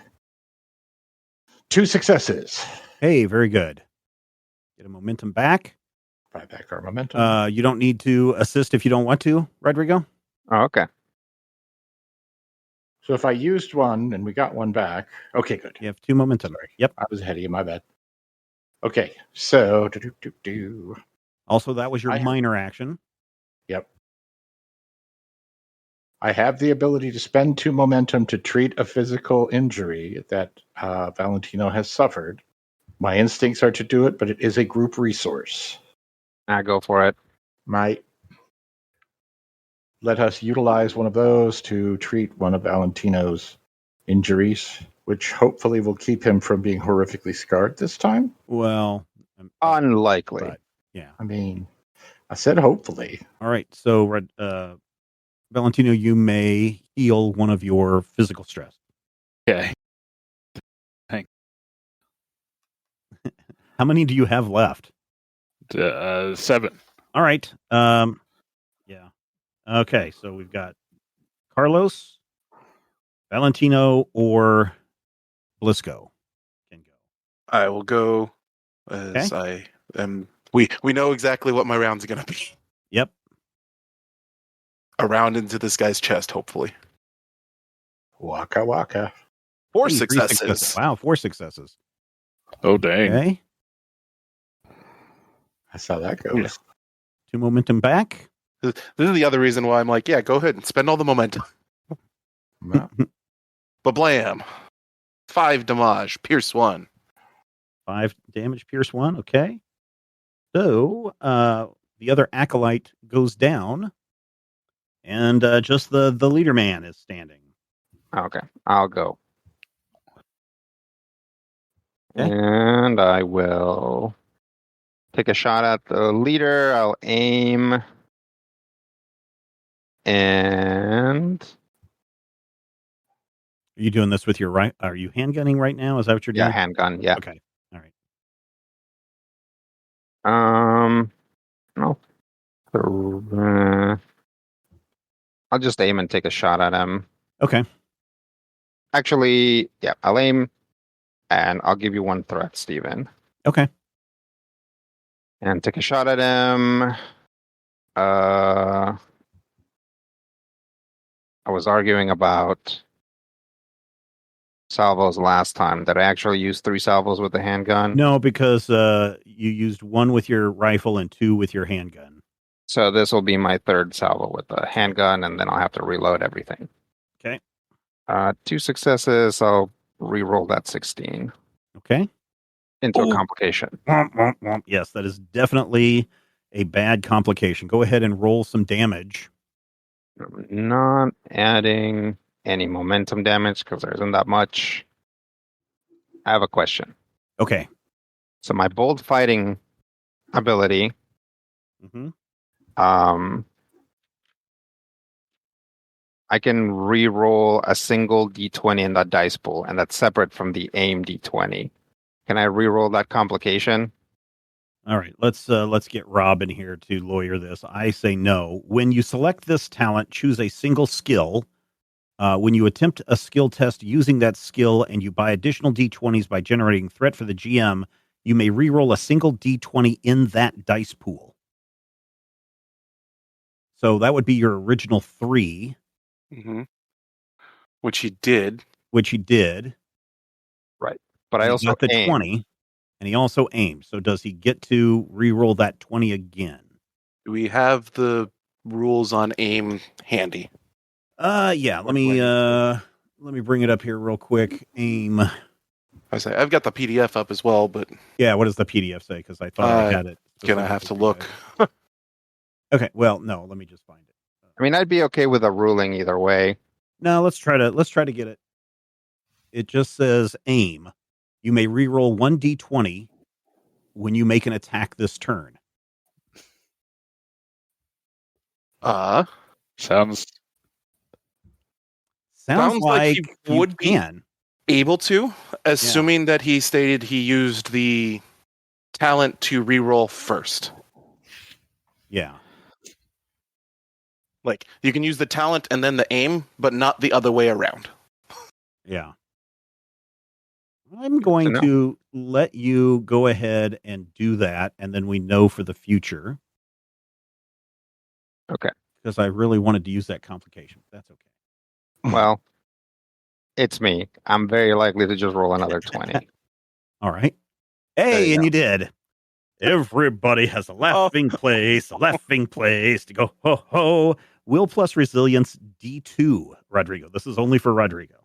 2 successes. Hey, very good. Get a momentum back. Buy back our momentum. You don't need to assist if you don't want to, Rodrigo. Oh, okay. So if I used 1 and we got 1 back, okay, good. You have 2 momentum. Sorry. Yep. I was ahead of you, my bad. Okay, so Also, that was your minor action. Yep. I have the ability to spend 2 momentum to treat a physical injury that Valentino has suffered. My instincts are to do it, but it is a group resource. I go for it. Let us utilize one of those to treat one of Valentino's injuries, which hopefully will keep him from being horrifically scarred this time. Well, unlikely. But, yeah. I mean, I said hopefully. All right. So, Valentino, you may heal one of your physical stress. Okay. Thanks. How many do you have left? 7. All right. Yeah. Okay. So we've got Carlos, Valentino, or Blisco can go. I will go as I am. We know exactly what my round's going to be. Yep. A round into this guy's chest, hopefully. Waka waka. 4 successes. Wow, 4 successes. Oh, dang. Okay. That's how that goes. 2 momentum back. This is the other reason why I'm like, yeah, go ahead and spend all the momentum. No. But blam. 5 damage, pierce 1. 5 damage, pierce 1. Okay. So the other acolyte goes down, and just the leader man is standing. Okay, I'll go. Okay. And I will take a shot at the leader. I'll aim. And Are you doing this with your right? Are you handgunning right now? Is that what you're doing? yeah, handgun. Yeah. Okay. All right. No. I'll just aim and take a shot at him. Okay. Actually, yeah, I'll aim, and I'll give you 1 threat, Steven. Okay. And take a shot at him. I was arguing about salvos last time. Did I actually use 3 salvos with the handgun? No, because you used 1 with your rifle and 2 with your handgun. So this will be my 3rd salvo with the handgun, and then I'll have to reload everything. Okay. 2 successes. I'll re-roll that 16 Okay. into a complication. Womp, womp, womp. Yes, that is definitely a bad complication. Go ahead and roll some damage. I'm not adding any momentum damage because there isn't that much. I have a question. Okay. So my bold fighting ability, Mm-hmm. I can re-roll a single d20 in that dice pool, and that's separate from the aim d20. Can I re-roll that complication? All right, let's get Rob in here to lawyer this. I say no. When you select this talent, choose a single skill. When you attempt a skill test using that skill and you buy additional d20s by generating threat for the GM, you may re-roll a single d20 in that dice pool. So that would be your original 3. Mm-hmm. Which he did. Right. But I also got the aim. 20, and he also aimed. So does he get to re-roll that 20 again? Do we have the rules on aim handy? Yeah. Let me bring it up here real quick. Aim. I say I've got the PDF up as well, but yeah, what does the PDF say? Because I thought I had it. Gonna have to look. Okay. Well, no. Let me just find it. I mean, I'd be okay with a ruling either way. No, let's try to get it. It just says aim. You may re-roll 1d20 when you make an attack this turn. Sounds like he would be able to, assuming that he stated he used the talent to re-roll first. Yeah. Like, you can use the talent and then the aim, but not the other way around. Yeah. I'm going to let you go ahead and do that, and then we know for the future. Okay. Because I really wanted to use that complication. That's okay. Well, it's me. I'm very likely to just roll another 20. All right. Hey, and you did. Everybody has a laughing place to go ho ho. Will plus resilience D2, Rodrigo. This is only for Rodrigo.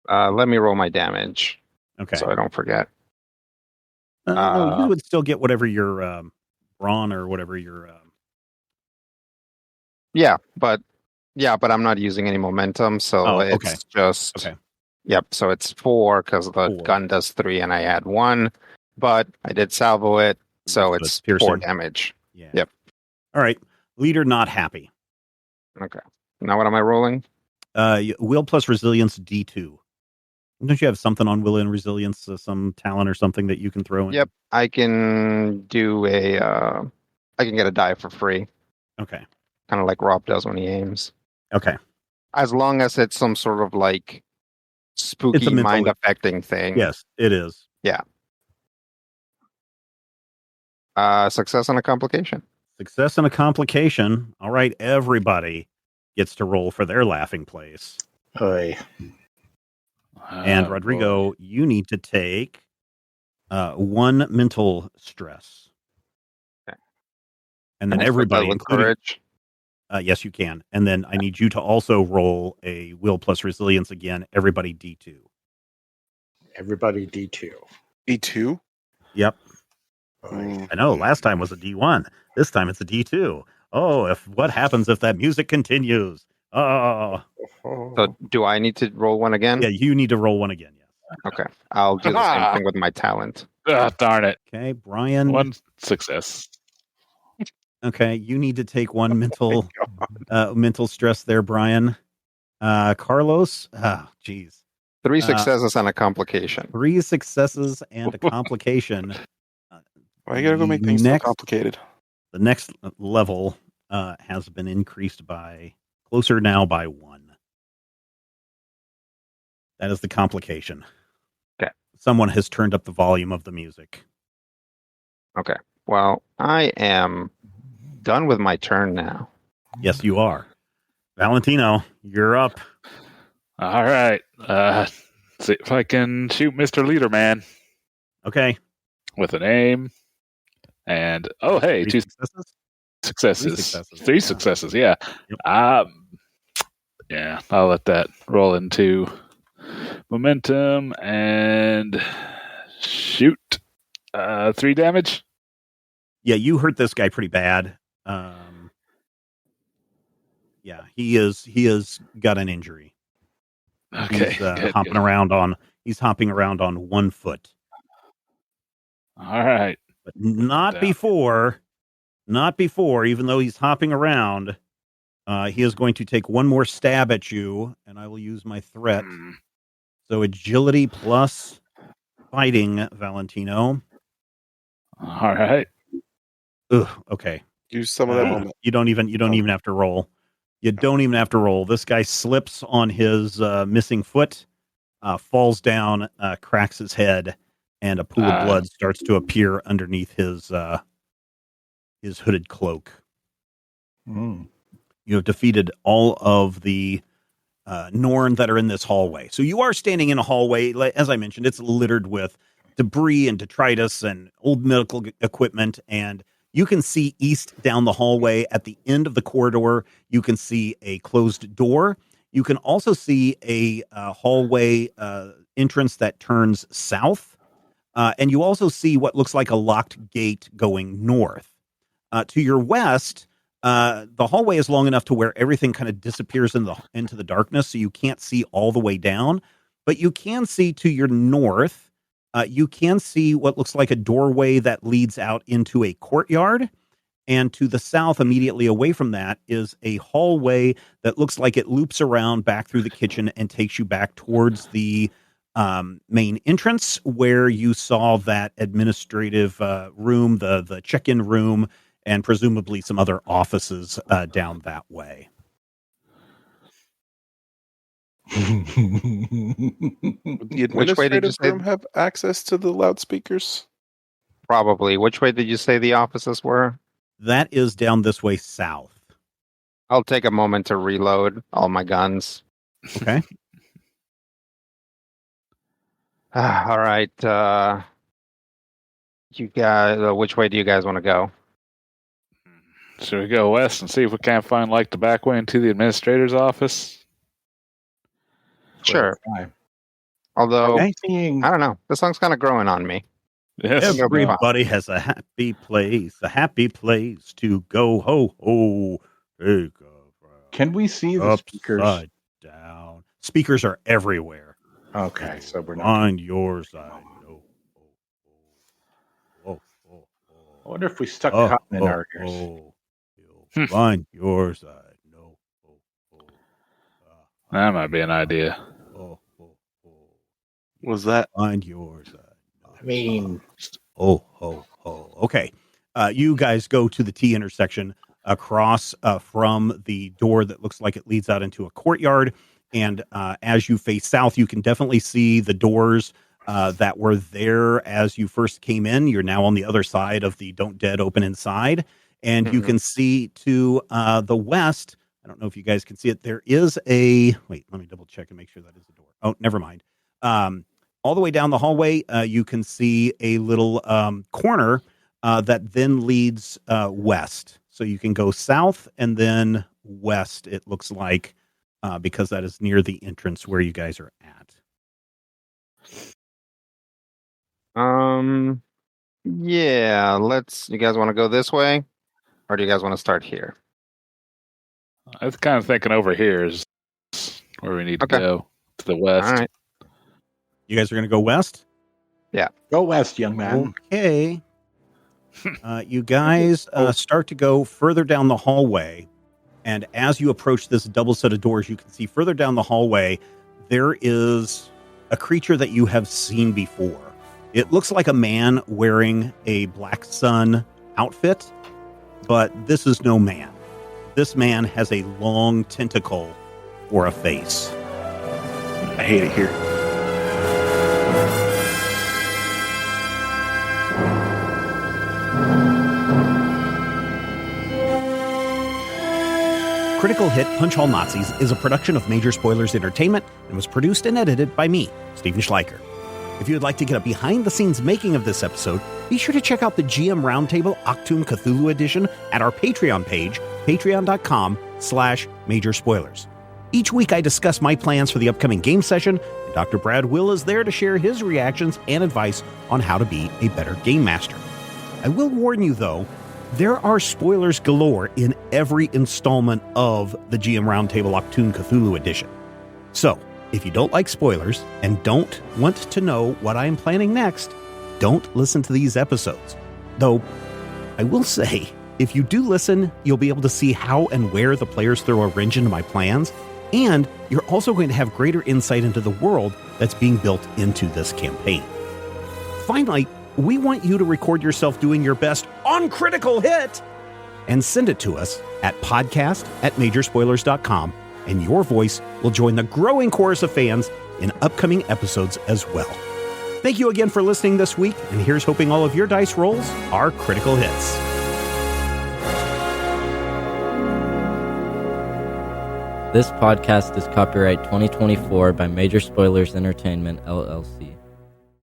Let me roll my damage. Okay. So I don't forget. No, you would still get whatever your brawn or whatever your. Yeah, but I'm not using any momentum, so it's just. Okay. Yep. So it's 4 because the gun does 3, and I add 1. But I did salvo it, so it's 4 damage. Yeah. Yep. All right. Leader not happy. Okay. Now what am I rolling? Will plus resilience D2. Don't you have something on will and resilience, some talent or something that you can throw in? Yep. I can do I can get a die for free. Okay. Kind of like Rob does when he aims. Okay. As long as it's some sort of like spooky mind affecting thing. Yes, it is. Yeah. Success and a complication. Success and a complication. All right, everybody gets to roll for their laughing place. Oy. And Rodrigo, you need to take 1 mental stress. Okay. And then everybody, Yes, you can. And then I need you to also roll a will plus resilience again. Everybody D2. Everybody D2. E2? Yep. Mm. I know. Last time was a D1. This time it's a D2. Oh, what happens if that music continues? Oh. So do I need to roll one again? Yeah, you need to roll one again. Yes. Okay. I'll do the same thing with my talent. Darn it. Okay, Brian. One success. Okay, you need to take one mental stress there, Brian. Carlos. Geez. 3 successes and a complication. 3 successes and a complication. Why you gotta go make things so complicated? The next level has been increased by closer now by 1. That is the complication. Okay. Someone has turned up the volume of the music. Okay. Well, I am done with my turn now. Yes, you are. Valentino, you're up. All right. See if I can shoot Mr. Leaderman. Okay. With an aim. And, oh, hey, 2 successes. 3 successes, yeah. Yep. Yeah, I'll let that roll into momentum and shoot. 3 damage. Yeah, you hurt this guy pretty bad. Yeah, he is got an injury. Okay. He's hopping around on 1 foot. All right. But not before, even though he's hopping around, he is going to take one more stab at you, and I will use my threat. So agility plus fighting, Valentino. All right. Ugh, okay. Use some of that moment. You don't even have to roll. You don't even have to roll. This guy slips on his missing foot, falls down, cracks his head, and a pool of blood starts to appear underneath his hooded cloak. You have defeated all of the Norn that are in this hallway. So you are standing in a hallway. As I mentioned, it's littered with debris and detritus and old medical equipment. And you can see east down the hallway. At the end of the corridor, you can see a closed door. You can also see a hallway entrance that turns south. And you also see what looks like a locked gate going north. To your west, the hallway is long enough to where everything kind of disappears into the darkness, so you can't see all the way down. But you can see to your north, you can see what looks like a doorway that leads out into a courtyard. And to the south, immediately away from that, is a hallway that looks like it loops around back through the kitchen and takes you back towards the main entrance where you saw that administrative room, the check-in room, and presumably some other offices down that way. Would the administrative room have access to the loudspeakers? Probably. Which way did you say the offices were? That is down this way south. I'll take a moment to reload all my guns. Okay. All right. You guys, which way do you guys want to go? Should we go west and see if we can't find like the back way into the administrator's office? Sure. Although, Okay. I don't know. This song's kind of growing on me. Yes. Everybody has a happy place to go. Ho, ho. Can we see the speakers? Upside down. Speakers are everywhere. Okay, so we're not. On your side. I wonder if we stuck cotton in our ears. Find your side. That might be an idea. Was that? Find your side. I mean, Okay. You guys go to the T intersection across from the door that looks like it leads out into a courtyard. And as you face south, you can definitely see the doors that were there as you first came in. You're now on the other side of the Don't Dead Open Inside. And you can see to the west, I don't know if you guys can see it, there is a... Wait, let me double check and make sure that is the door. Oh, never mind. All the way down the hallway, you can see a little corner that then leads west. So you can go south and then west, it looks like, because that is near the entrance where you guys are at. Yeah, you guys want to go this way? Or do you guys want to start here? I was kind of thinking over here is where we need to go, to the west. All right. You guys are going to go west? Yeah. Go west, young man. Okay. You guys start to go further down the hallway. And as you approach this double set of doors, you can see further down the hallway, there is a creature that you have seen before. It looks like a man wearing a Black Sun outfit, but this is no man. This man has a long tentacle for a face. I hate it here. Critical Hit Punch All Nazis is a production of Major Spoilers Entertainment and was produced and edited by me, Steven Schleicher. If you would like to get a behind-the-scenes making of this episode, be sure to check out the GM Roundtable Octoon Cthulhu Edition at our Patreon page, patreon.com/Major Spoilers. Each week I discuss my plans for the upcoming game session, and Dr. Brad Will is there to share his reactions and advice on how to be a better game master. I will warn you, though, there are spoilers galore in every installment of the GM Roundtable Octoon Cthulhu Edition. So, if you don't like spoilers and don't want to know what I'm planning next, don't listen to these episodes. Though, I will say, if you do listen, you'll be able to see how and where the players throw a wrench into my plans, and you're also going to have greater insight into the world that's being built into this campaign. Finally, we want you to record yourself doing your best on Critical Hit and send it to us at podcast@majorspoilers.com, and your voice will join the growing chorus of fans in upcoming episodes as well. Thank you again for listening this week, and here's hoping all of your dice rolls are critical hits. This podcast is copyright 2024 by Major Spoilers Entertainment, LLC.